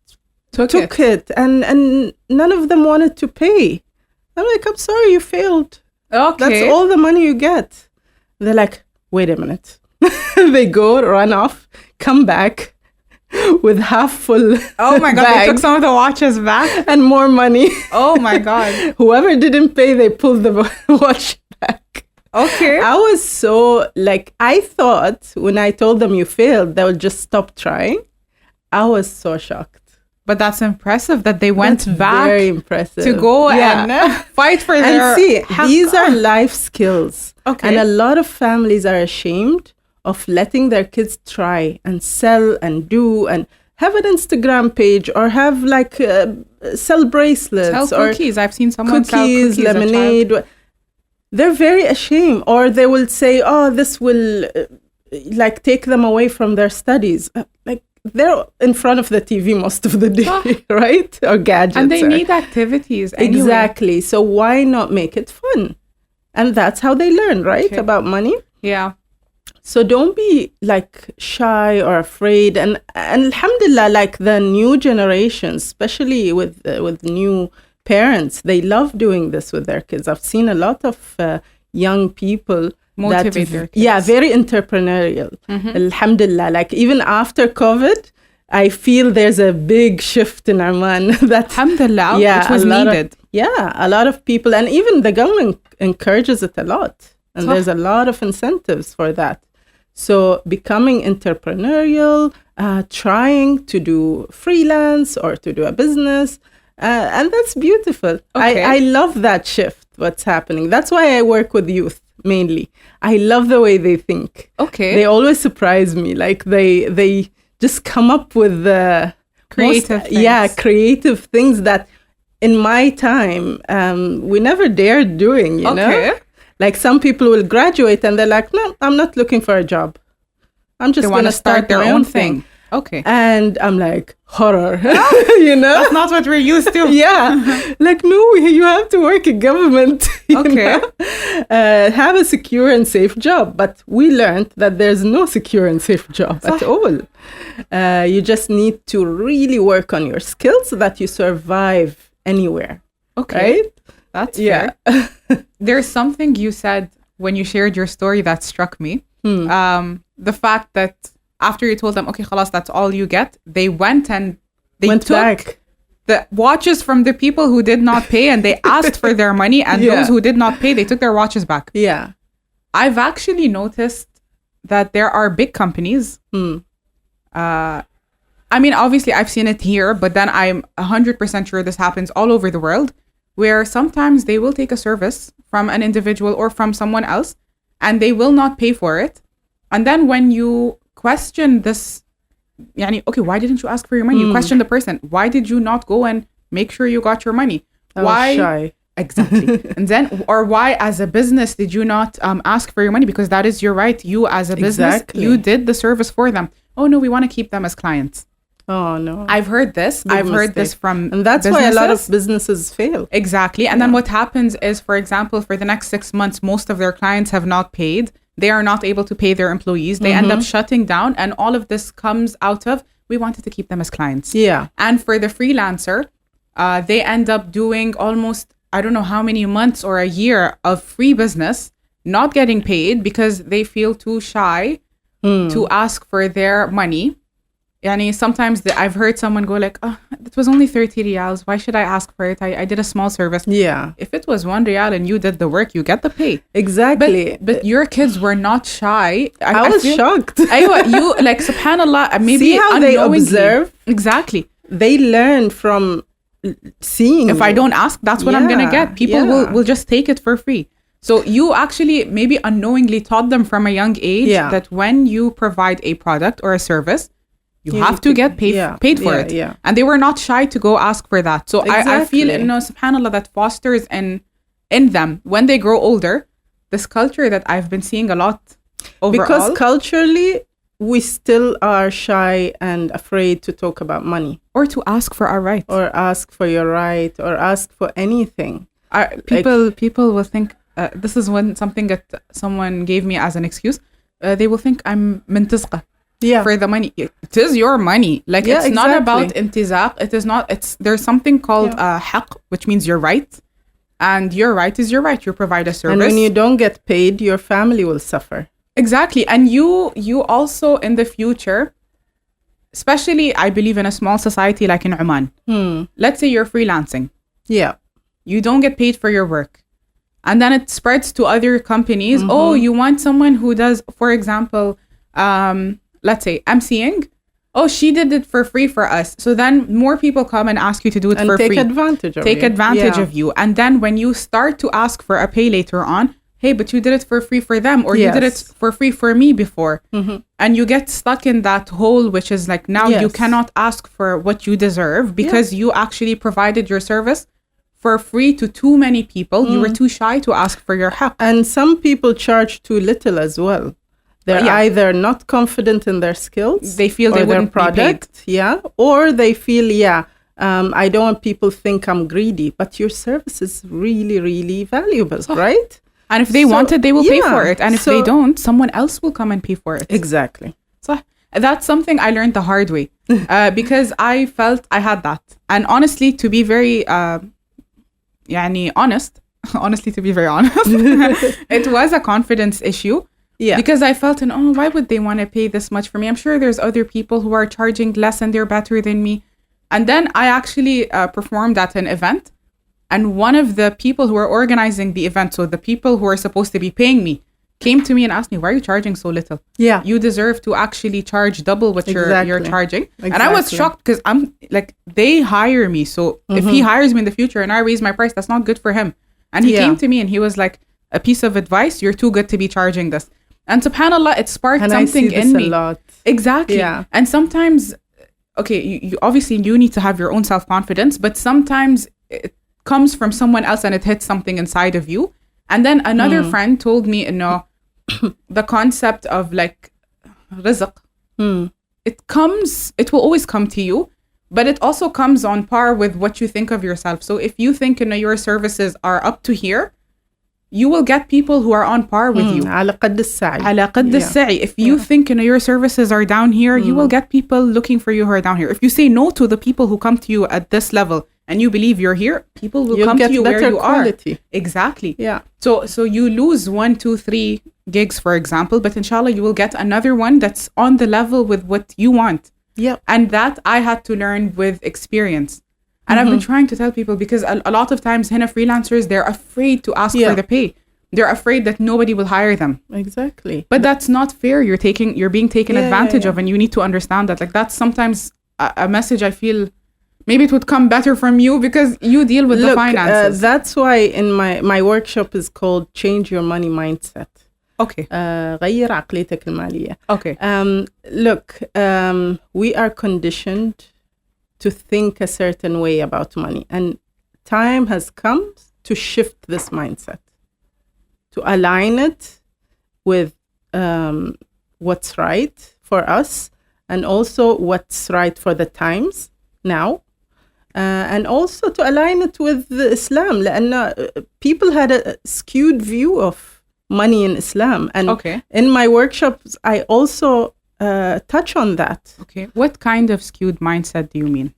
took it and none of them wanted to pay. I'm like, I'm sorry, you failed. Okay. That's all the money you get. They're like, wait a minute. They go, run off, come back with half full Oh my God, bag they took some of the watches back. and more money. Oh my God. Whoever didn't pay, they pulled the watch back. Okay. I was so, like, I thought when I told them you failed, they would just stop trying. I was so shocked. But that's impressive that they went That's back very impressive. to go Yeah. and fight for their And see, haq. these are life skills. Okay. And a lot of families are ashamed of letting their kids try and sell and do and have an Instagram page or have like sell bracelets Sell or cookies. I've seen someone sell cookies, cookies. a child. lemonade. They're very ashamed, or they will say, "Oh, this will like take them away from their studies." Like they're in front of the TV most of the day, right? Or gadgets. And they or- need activities anyway. exactly. So why not make it fun? And that's how they learn, right? Okay. About money. Yeah. So don't be like shy or afraid. And alhamdulillah, like the new generation, especially with new parents, they love doing this with their kids. I've seen a lot of young people Motivate their kids. yeah, very entrepreneurial. Alhamdulillah, like even after COVID, I feel there's a big shift in Oman that Alhamdulillah, yeah, which was a lot of- needed. a lot of people, and even the government encourages it a lot. And صح. there's a lot of incentives for that. So becoming entrepreneurial, trying to do freelance or to do a business, and that's beautiful. Okay. I love that shift, what's happening. That's why I work with youth mainly. I love the way they think. Okay. They always surprise me. Like they just come up with the Creative things. Yeah, creative things that in my time we never dared doing, you know? Okay. Like some people will graduate and they're like, no, I'm not looking for a job. I'm just They going want to to start their my own thing. Okay. And I'm like, horror, you know? That's not what we're used to. Yeah, like no, you have to work in government. you Okay. know? Have a secure and safe job. But we learned that there's no secure and safe job at all. You just need to really work on your skills so that you survive anywhere. Okay. Right? That's Yeah. fair. There's something you said when you shared your story that struck me. The fact that after you told them, okay, khalas, that's all you get, they went and they Went took back. the watches from the people who did not pay and they asked for their money, and Yeah. those who did not pay, they took their watches back. Yeah. I've actually noticed that there are big companies. I mean, obviously, I've seen it here, but then I'm 100% sure this happens all over the world, where sometimes they will take a service from an individual or from someone else, and they will not pay for it. And then when you question this, yani, okay, why didn't you ask for your money? You question the person. Why did you not go and make sure you got your money? I was Why? shy. Exactly. And then, or why as a business did you not ask for your money? Because that is your right. You as a business, Exactly. you did the service for them. oh no, we want to keep them as clients. Oh no. I've heard this. Big I've heard this mistake. from And that's why a lot of businesses fail. Exactly. And then what happens is, for example, for the next 6 months, most of their clients have not paid. They are not able to pay their employees. They end up shutting down. And all of this comes out of, we wanted to keep them as clients. Yeah. And for the freelancer, they end up doing almost, I don't know how many months or a year of free business, not getting paid because they feel too shy to ask for their money. Yani sometimes I've heard someone go like, oh, it was only 30 riyals. Why should I ask for it? I did a small service. Yeah. If it was 1 riyal and you did the work, you get the pay. Exactly. But your kids were not shy. I was shocked. Aywa, you like, subhanallah, maybe see how they unknowingly- observe? Exactly. They learn from seeing. If I don't ask, that's what I'm going to get. People will just take it for free. So you actually maybe unknowingly taught them from a young age that when you provide a product or a service, you have to get paid for it. Yeah. And they were not shy to go ask for that. So I feel, Exactly. subhanAllah, that fosters in them, when they grow older, this culture that I've been seeing a lot overall. Because culturally, we still are shy and afraid to talk about money. Or to ask for our rights. Or ask for your right, or ask for anything. People will think, this is something that someone gave me as an excuse. They will think I'm منتزقة. Yeah. For the money. It is your money. Like, it's not about intizaq. It is not, there's something called haq, which means your right. And your right is your right. You provide a service. And when you don't get paid, your family will suffer. Exactly. And you also in the future, especially I believe in a small society like in Oman. Let's say you're freelancing. Yeah. You don't get paid for your work. And then it spreads to other companies. Oh, you want someone who does, for example, let's say emceeing. Oh, she did it for free for us. So then more people come and ask you to do it for free. Take advantage of Take advantage of you. And then when you start to ask for a pay later on, hey, but you did it for free for them, or you did it for free for me before. And you get stuck in that hole, which is like, now you cannot ask for what you deserve because you actually provided your service for free to too many people. You were too shy to ask for your help. And some people charge too little as well. They're either not confident in their skills. They feel they wouldn't product, be paid. Or they feel, I don't want people think I'm greedy. But your service is really, really valuable, right? And if they want it, they will pay for it. And if they don't, someone else will come and pay for it. Exactly. So that's something I learned the hard way because I felt I had that. And honestly, to be very honestly, to be very honest, it was a confidence issue. Yeah. Because I felt, why would they want to pay this much for me? I'm sure there's other people who are charging less and they're better than me. And then I actually performed at an event. And one of the people who were organizing the event, so the people who are supposed to be paying me, came to me and asked me, why are you charging so little? Yeah. You deserve to actually charge double what you're charging. Exactly. And I was shocked because I'm like, they hire me. So if he hires me in the future and I raise my price, that's not good for him. And he came to me and he was like, a piece of advice, you're too good to be charging this. And subhanAllah, it sparked something in me. A lot. Exactly. Yeah. And sometimes, you obviously you need to have your own self-confidence, but sometimes it comes from someone else and it hits something inside of you. And then another friend told me, the concept of like rizq, it will always come to you, but it also comes on par with what you think of yourself. So if you think your services are up to here, you will get people who are on par with you. على قد السعي. على قد السعي. If you think your services are down here, you will get people looking for you who are down here. If you say no to the people who come to you at this level and you believe you're here, people will come to you where you quality. Are. Exactly. Yeah. So you lose 1, 2, 3 gigs, for example, but inshallah you will get another one that's on the level with what you want. Yeah. And that I had to learn with experience. And I've been trying to tell people because a lot of times henna freelancers, they're afraid to ask for the pay. They're afraid that nobody will hire them. Exactly. But that's not fair. You're being taken advantage of, and you need to understand that. Like, that's sometimes a message I feel maybe it would come better from you because you deal with the finances. That's why in my workshop is called Change Your Money Mindset. Okay. غير عقليتك المالية. Okay. Look, we are conditioned to think a certain way about money. And time has come to shift this mindset, to align it with what's right for us and also what's right for the times now. And also to align it with Islam. لأن people had a skewed view of money in Islam. And in my workshops, I also touch on that. Okay. What kind of skewed mindset do you mean?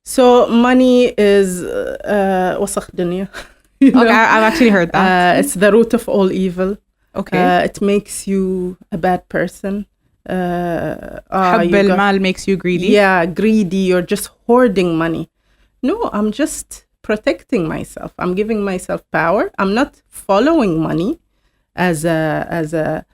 So money is وسخ دنيا. Okay, I've actually heard that. It's the root of all evil. Okay. It makes you a bad person. حب المال makes you greedy. Yeah, greedy. You're just hoarding money. No, I'm just protecting myself. I'm giving myself power. I'm not following money as a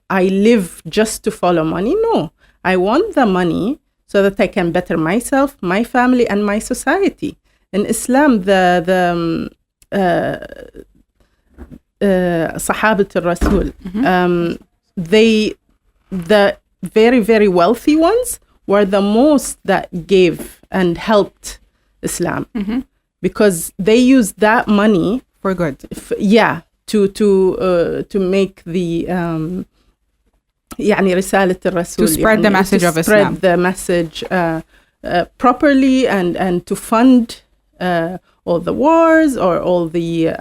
I live just to follow money. No, I want the money so that I can better myself, my family, and my society. In Islam, the Sahabat al-Rasul, the very, very wealthy ones were the most that gave and helped Islam, because they used that money for good. To make the يعني رسالة الرسول, to spread the message of Islam, spread the message properly, and to fund all the wars or all the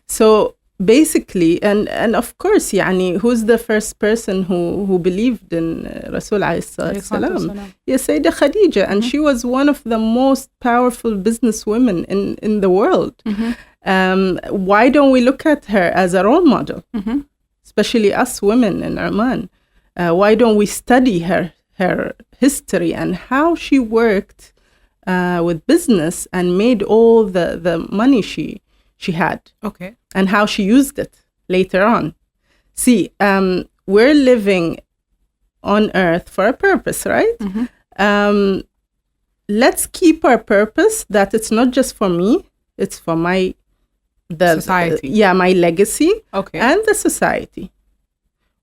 so basically, and of course, يعني who's the first person who believed in Rasul alayhi salam? Yes, Sayyidah Khadija, and she was one of the most powerful business women in the world. Why don't we look at her as a role model, especially us women in Oman? Why don't we study her history and how she worked with business and made all the money she had? Okay. And how she used it later on. See, we're living on earth for a purpose, right? Let's keep our purpose that it's not just for me, it's for my society. My legacy, and the society.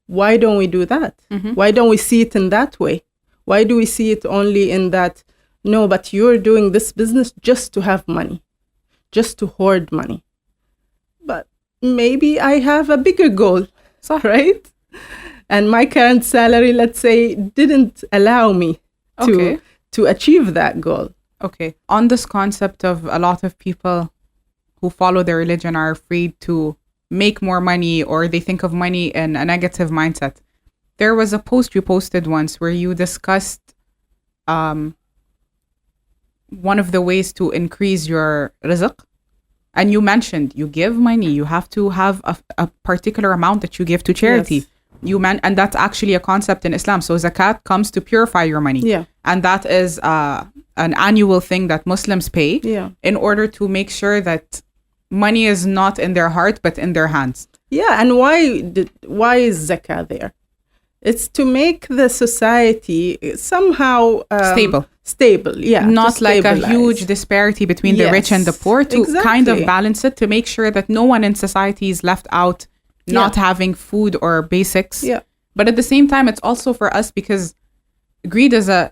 Why don't we do that? Why don't we see it in that way? Why do we see it only in that, no, but you're doing this business just to have money, just to hoard money? But maybe I have a bigger goal, right? And my current salary, let's say, didn't allow me to achieve that goal. Okay. On this concept of a lot of people who follow their religion are afraid to make more money, or they think of money in a negative mindset. There was a post you posted once where you discussed one of the ways to increase your rizq. And you mentioned you give money, you have to have a particular amount that you give to charity. Yes. And that's actually a concept in Islam. So zakat comes to purify your money. Yeah. And that is an annual thing that Muslims pay in order to make sure that money is not in their heart, but in their hands. Yeah. And why is zakah there? It's to make the society somehow stable, yeah. Not like a huge disparity between the rich and the poor, to kind of balance it, to make sure that no one in society is left out, not having food or basics. Yeah. But at the same time, it's also for us, because greed is a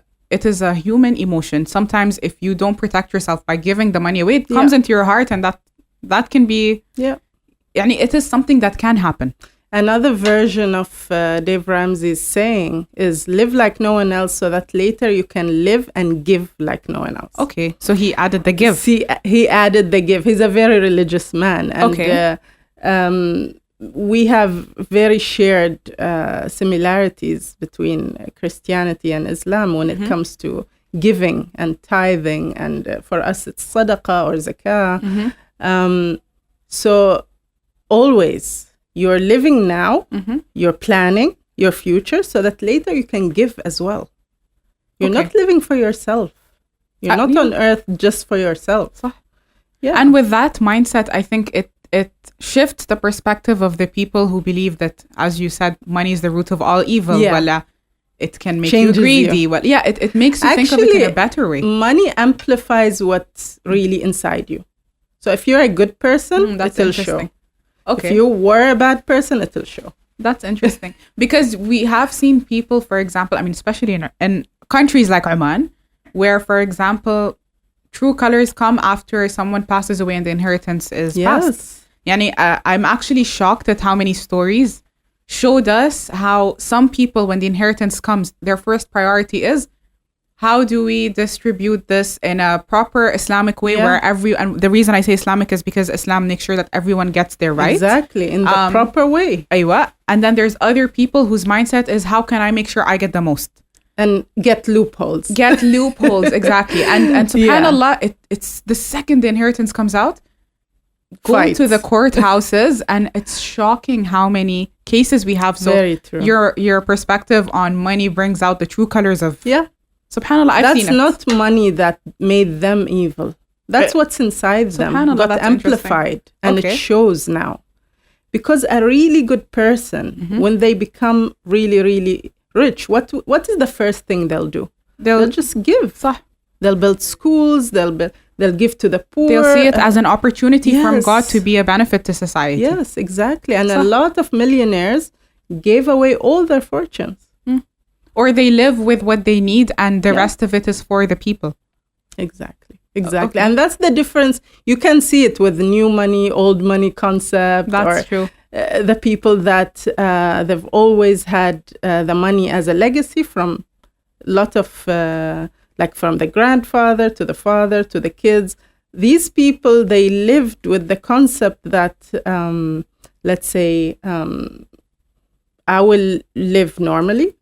human emotion. Sometimes if you don't protect yourself by giving the money away, it comes into your heart, and that can be, it is something that can happen. Another version of Dave Ramsey's saying is live like no one else, so that later you can live and give like no one else. Okay, so he added the give. See, he added the give. He's a very religious man. And we have very shared similarities between Christianity and Islam when it comes to giving and tithing. And for us, it's sadaqah or zakah. So always, you're living now, you're planning your future so that later you can give as well. You're not living for yourself. You're not on earth just for yourself. Yeah. And with that mindset, I think it shifts the perspective of the people who believe that, as you said, money is the root of all evil. Yeah. It can make you greedy. Well, it makes you think of it in a better way. Money amplifies what's really inside you. So if you're a good person, it'll show. Okay. If you were a bad person, it'll show. That's interesting. Because we have seen people, for example, especially in countries like Oman, where, for example, true colors come after someone passes away and the inheritance is passed. I'm actually shocked at how many stories showed us how some people, when the inheritance comes, their first priority is, how do we distribute this in a proper Islamic way where and the reason I say Islamic is because Islam makes sure that everyone gets their rights. Exactly, in the proper way. Aywa. And then there's other people whose mindset is, how can I make sure I get the most? And get loopholes. Get loopholes, exactly. And subhanAllah, it's the second the inheritance comes out, go Fights. to the courthouses, and it's shocking how many cases we have. So Very true. Your perspective on money brings out the true colors of subhanAllah. I've That's seen it. not money that made them evil. That's what's inside them, SubhanAllah, got amplified, and it shows now. Because a really good person, when they become really, really rich, what is the first thing they'll do? They'll just give. صح. They'll build schools. They'll give to the poor. They'll see it as an opportunity from God to be a benefit to society. Yes, exactly. And a lot of millionaires gave away all their fortunes. Or they live with what they need and the rest of it is for the people. Exactly. And that's the difference. You can see it with the new money, old money concept. That's true. The people that they've always had the money as a legacy from a lot of, like from the grandfather to the father to the kids. These people, they lived with the concept that, let's say, I will live normally.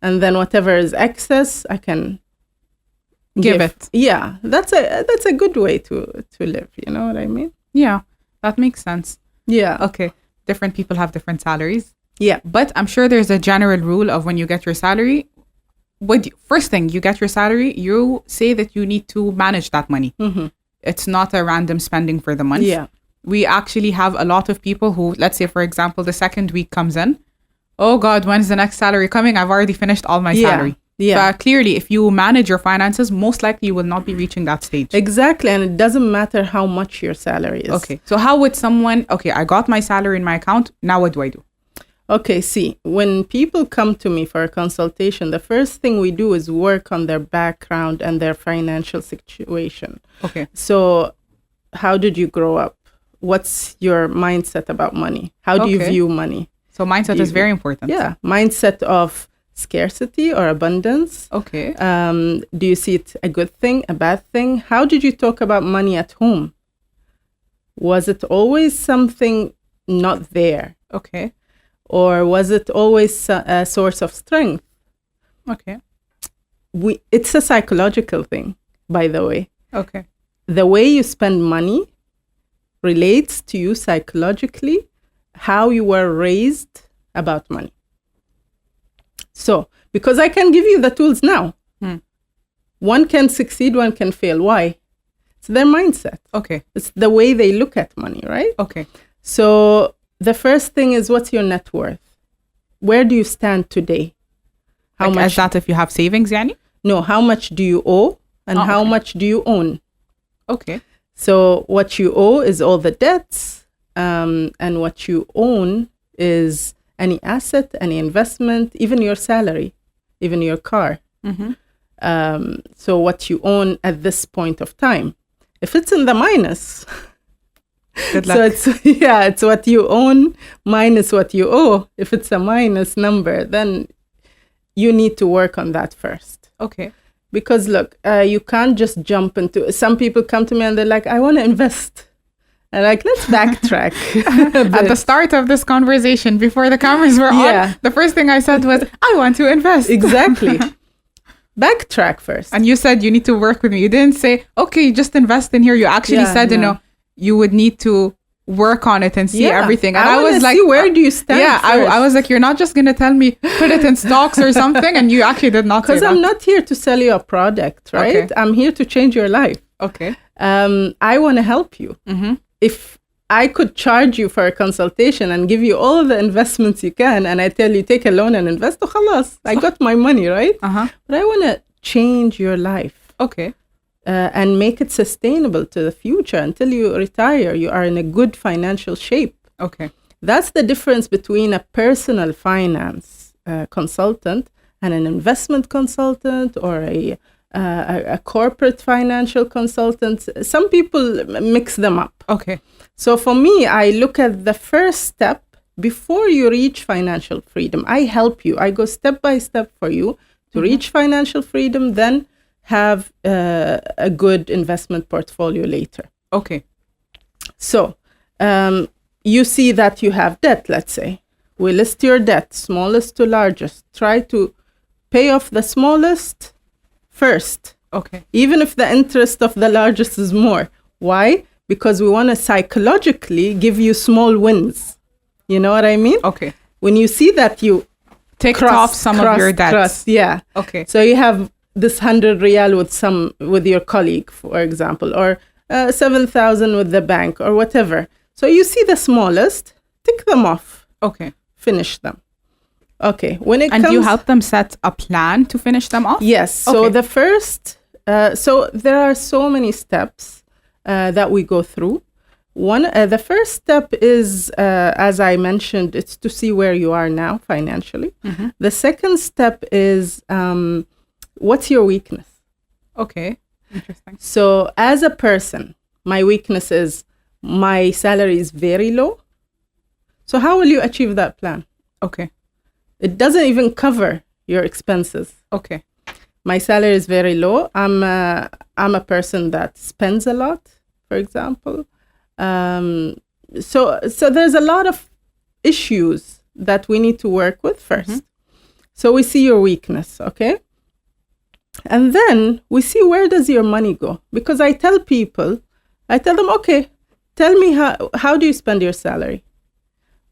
And then whatever is excess, I can give it. Yeah, that's a good way to live. You know what I mean? Yeah, that makes sense. Yeah. Okay. Different people have different salaries. Yeah. But I'm sure there's a general rule of when you get your salary, first thing you get your salary, you say that you need to manage that money. It's not a random spending for the month. Yeah. We actually have a lot of people who, let's say, for example, the second week comes in. Oh God, when's the next salary coming? I've already finished all my salary. Yeah. But clearly, if you manage your finances, most likely you will not be reaching that stage. Exactly. And it doesn't matter how much your salary is. Okay. So how would someone, I got my salary in my account. Now what do I do? Okay. See, when people come to me for a consultation, the first thing we do is work on their background and their financial situation. Okay. So how did you grow up? What's your mindset about money? How do you view money? So mindset is very important. Yeah. Mindset of scarcity or abundance. Okay. Do you see it a good thing, a bad thing? How did you talk about money at home? Was it always something not there? Okay. Or was it always a source of strength? Okay. It's a psychological thing, by the way. Okay. The way you spend money relates to you psychologically, how you were raised about money. So, because I can give you the tools now. One can succeed, one can fail. Why? It's their mindset. Okay. It's the way they look at money, right? Okay. So the first thing is, what's your net worth? Where do you stand today? How much? Is that if you have savings, yani? No, how much do you owe and how much do you own? Okay. So what you owe is all the debts, and what you own is any asset, any investment, even your salary, even your car. So what you own at this point of time. If it's in the minus, good luck. So it's what you own minus what you owe. If it's a minus number, then you need to work on that first. Okay. Because look, you can't just jump into. Some people come to me and they're like, I want to invest. And like, let's backtrack. At the start of this conversation, before the cameras were on, the first thing I said was, I want to invest. Exactly. Backtrack first. And you said you need to work with me. You didn't say, okay, just invest in here. You actually said, you would need to work on it and see everything. And I was like, where do you stand? Yeah, I was like, you're not just going to tell me, put it in stocks or something. And you actually did not say that. Because I'm not here to sell you a product, right? Okay. I'm here to change your life. Okay. I want to help you. If I could charge you for a consultation and give you all the investments you can, and I tell you, take a loan and invest, khalas, I got my money, right? But I want to change your life. Okay. And make it sustainable to the future until you retire. You are in a good financial shape. Okay. That's the difference between a personal finance consultant and an investment consultant or a corporate financial consultant. Some people mix them up. Okay. So for me, I look at the first step before you reach financial freedom. I help you. I go step by step for you to reach financial freedom, then have a good investment portfolio later. Okay. So you see that you have debt, let's say. We list your debt, smallest to largest. Try to pay off the smallest first. Okay. Even if the interest of the largest is more. Why? Because we want to psychologically give you small wins. You know what I mean? Okay. When you see that you take off some of your debts. Yeah. Okay. So you have this 100 riyal with your colleague, for example, or 7,000 with the bank or whatever. So you see the smallest, tick them off. Okay. Finish them. Okay. And you help them set a plan to finish them off? Yes. So the first, so there are so many steps that we go through. The first step is, as I mentioned, it's to see where you are now financially. The second step is, what's your weakness? Okay. Interesting. So as a person, my weakness is my salary is very low. So how will you achieve that plan? Okay. It doesn't even cover your expenses. Okay. My salary is very low. I'm a person that spends a lot, for example. So there's a lot of issues that we need to work with first. So we see your weakness, okay? And then we see where does your money go? Because I tell them, okay, tell me how do you spend your salary?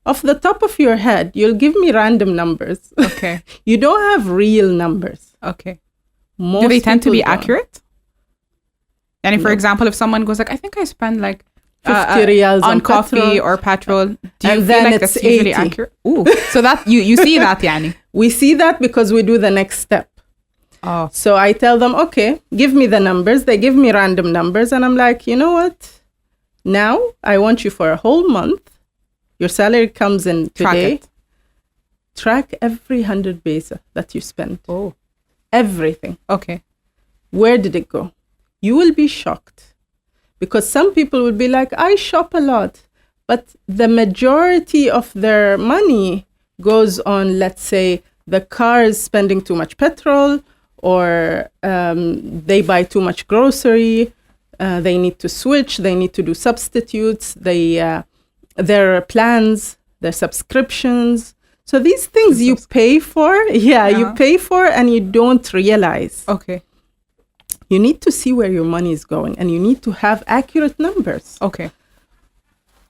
Off the top of your head, you'll give me random numbers. Okay. You don't have real numbers. Okay. Do they tend to be accurate? And for example, if someone goes like, I think I spend like 50 riyals on coffee petrol, or petrol, do you and feel then like it's that's usually 80. accurate? Ooh. So that you see that, yani. We see that because we do the next step. Oh. So I tell them, okay, give me the numbers. They give me random numbers. And I'm like, you know what? Now I want you for a whole month. Your salary comes in today. Track every 100 paisa that you spend. Oh. Everything. Okay. Where did it go? You will be shocked. Because some people will be like, I shop a lot. But the majority of their money goes on, let's say, the car is spending too much petrol, or they buy too much grocery. They need to switch. They need to do substitutes. Their plans, their subscriptions. So these things you pay for, you pay for and you don't realize. Okay. You need to see where your money is going and you need to have accurate numbers. Okay.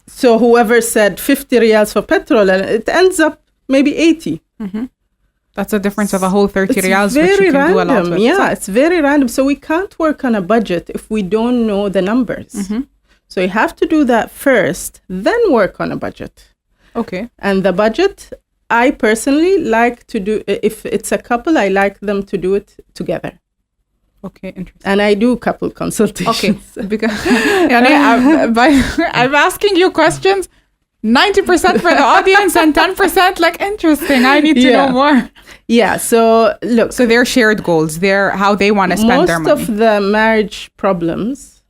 So whoever said 50 riyals for petrol, and it ends up maybe 80. That's a difference of a whole 30 riyals, very which you can random. do a lot with. Yeah, it's very random. So we can't work on a budget if we don't know the numbers. So you have to do that first, then work on a budget. Okay. And the budget, I personally like to do, if it's a couple, I like them to do it together. Okay, interesting. And I do couple consultations. Okay, because I'm asking you questions, 90% for the audience and 10% like interesting. I need to know more. Yeah, so look. So they're shared goals. They're how they want to spend their money. Most of the marriage problems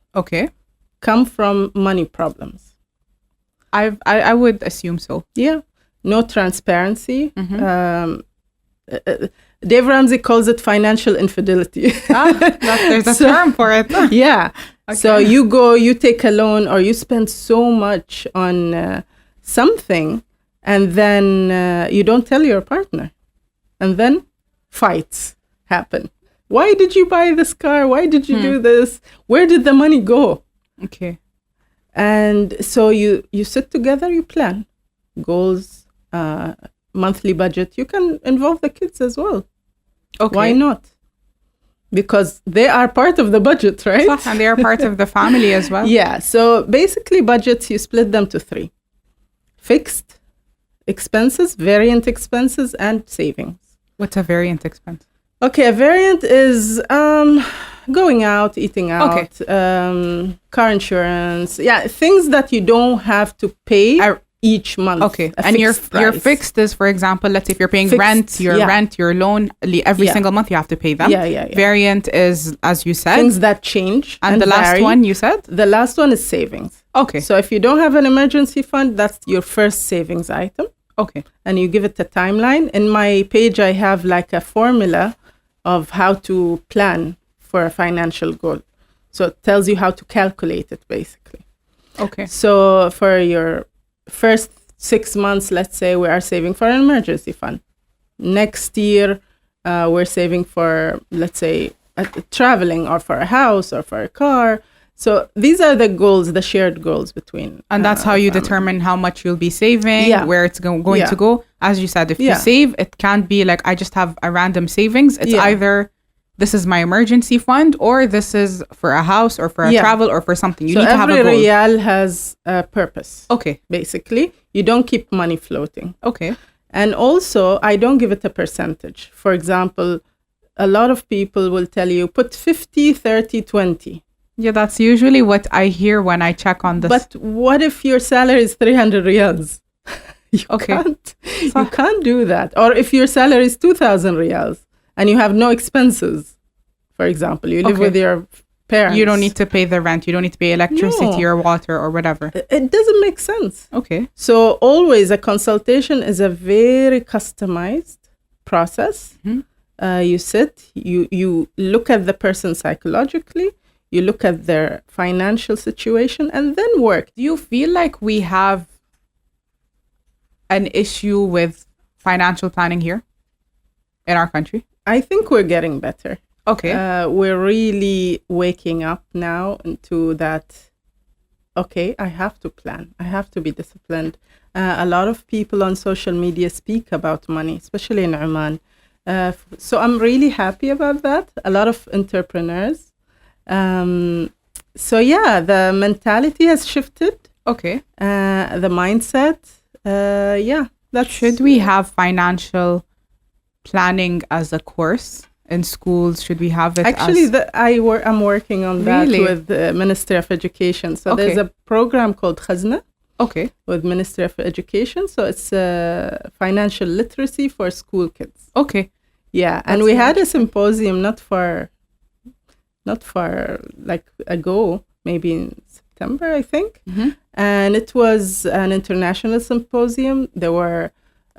come from money problems. I would assume so. Yeah. No transparency. Dave Ramsey calls it financial infidelity. There's a term for it. Yeah. Okay. So you take a loan or you spend so much on something and then you don't tell your partner. And then fights happen. Why did you buy this car? Why did you do this? Where did the money go? Okay. And so you sit together, you plan goals, monthly budget. You can involve the kids as well. Okay. Why not? Because they are part of the budget, right? And they are part of the family as well. Yeah. So basically budgets, you split them to 3. Fixed expenses, variant expenses, and savings. What's a variant expense? Okay, a variant is going out, eating out, car insurance. Yeah, things that you don't have to pay each month. Okay, and your fixed is, for example, let's say if you're paying rent, your loan, every single month you have to pay them. Yeah. Variant is, as you said, things that change. And the last one you said? The last one is savings. Okay. So if you don't have an emergency fund, that's your first savings item. Okay. And you give it a timeline. In my page, I have like a formula of how to plan for a financial goal. So it tells you how to calculate it, basically. Okay. So for your first 6 months, let's say we are saving for an emergency fund. Next year, we're saving for, let's say, traveling or for a house or for a car. So these are the goals, the shared goals between. And that's how you family. determine how much you'll be saving, Yeah. where it's going Yeah. to go. As you said, if you Yeah. save, it can't be like, I just have a random savings. It's Yeah. either this is my emergency fund or this is for a house or for a Yeah. travel or for something. You So need to have a every goal. riyal has a purpose. Okay. Basically, you don't keep money floating. Okay. And also, I don't give it a percentage. For example, a lot of people will tell you, put 50, 30, 20. Yeah, that's usually what I hear when I check on this. But what if your salary is 300 riyals? Okay. You can't do that. Or if your salary is 2,000 riyals and you have no expenses, for example, you live Okay. with your parents. You don't need to pay the rent. You don't need to pay electricity No. or water or whatever. It doesn't make sense. Okay. So always a consultation is a very customized process. Mhm. You sit, you look at the person psychologically, you look at their financial situation, and then work. Do you feel like we have an issue with financial planning here in our country? I think we're getting better. Okay. We're really waking up now into that, okay, I have to plan. I have to be disciplined. A lot of people on social media speak about money, especially in Oman. So I'm really happy about that. A lot of entrepreneurs. So yeah, the mentality has shifted. Okay. The mindset. Yeah. Should we have financial planning as a course in schools? Should we have it Actually, as... I'm working on that Really? with the Ministry of Education. So Okay. there's a program called Khazna Okay. with Ministry of Education. So it's financial literacy for school kids. Okay. Yeah, and That's we very had a symposium not far like ago, maybe in September, I think. Mhm. And it was an international symposium. There were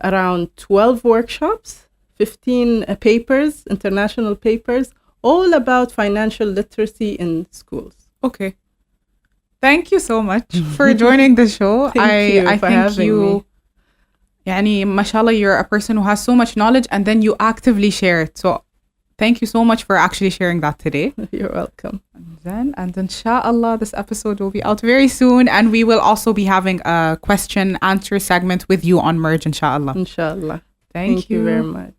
around 12 workshops, 15 papers, international papers, all about financial literacy in schools. Okay. Thank you so much for joining the show. Thank you I for think having you, me. yani, mashallah, you're a person who has so much knowledge and then you actively share it. So thank you so much for actually sharing that today. You're welcome. And inshallah, this episode will be out very soon. And we will also be having a question answer segment with you on Merge, inshallah. Inshallah. Thank Thank you very much.